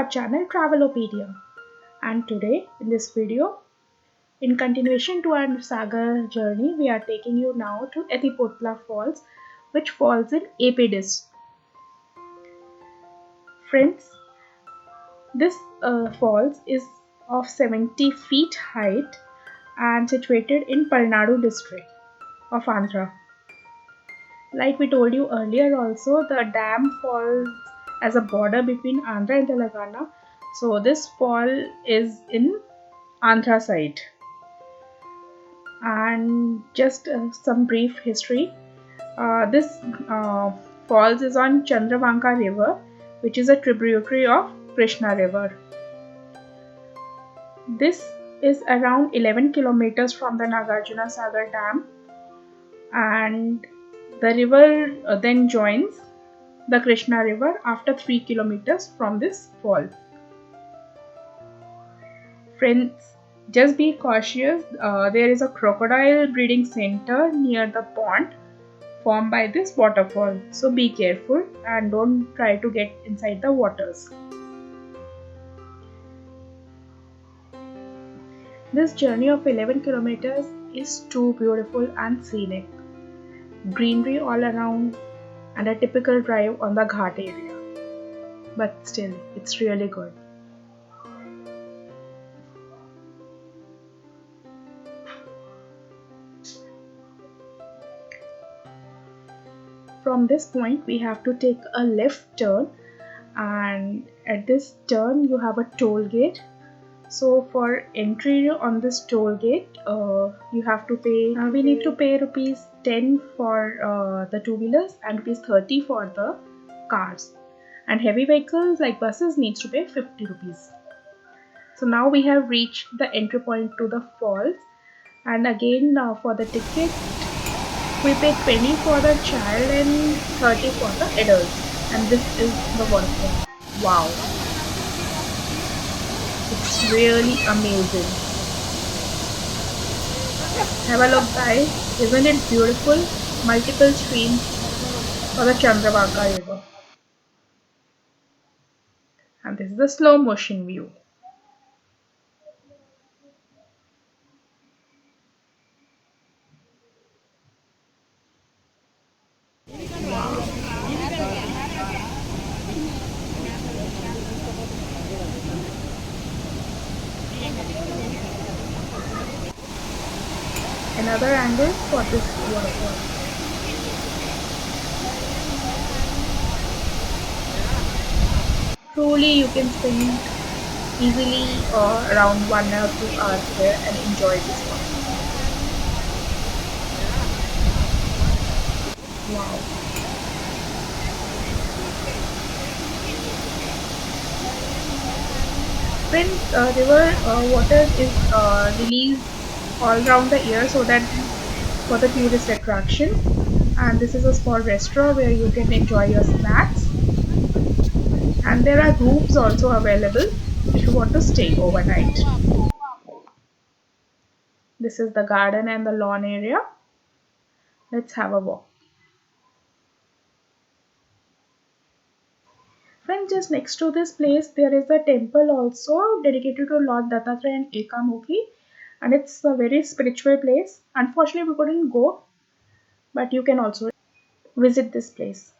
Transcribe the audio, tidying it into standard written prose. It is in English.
our channel Travelopedia, and today in this video, in continuation to our saga journey, we are taking you now to Ethipothala Falls, which falls in AP. Friends, this falls is of 70 feet height and situated in Palnadu district of Andhra. Like we told you earlier also, the dam falls as a border between Andhra and Telangana. So this fall is in Andhra side. And just some brief history. This falls is on Chandravanka River, which is a tributary of Krishna River. This is around 11 kilometers from the Nagarjuna Sagar Dam, and the river then joins the Krishna River after 3 kilometers from this fall. Friends, just be cautious. There is a crocodile breeding center near the pond formed by this waterfall. So be careful and don't try to get inside the waters. This journey of 11 kilometers is too beautiful and scenic. Greenery all around and a typical drive on the ghat area. But still, it's really good. From this point, we have to take a left turn, and at this turn, you have a toll gate. So for entry on this toll gate, you have to pay. We need to pay rupees 10 for the two-wheelers and rupees 30 for the cars. And heavy vehicles like buses needs to pay 50 rupees. So now we have reached the entry point to the falls, and again for the ticket, we pay 20 for the child and 30 for the adults. And this is the waterfall. Wow! It's really amazing. Have a look, guys. Isn't it beautiful? Multiple streams for the Chandravanka River. And this is the slow motion view. Another angle for this waterfall. Truly, you can spend easily around 1 or 2 hours there and enjoy this one. Wow! Friends, river water is released all around the year, so that for the tourist attraction. And this is a small restaurant where you can enjoy your snacks, and there are rooms also available if you want to stay overnight. This is the garden and the lawn area. Let's have a walk. Friends, just next to this place there is a temple also dedicated to Lord Dattatreya and Ekamukhi, and it's a very spiritual place. Unfortunately, we couldn't go, but you can also visit this place.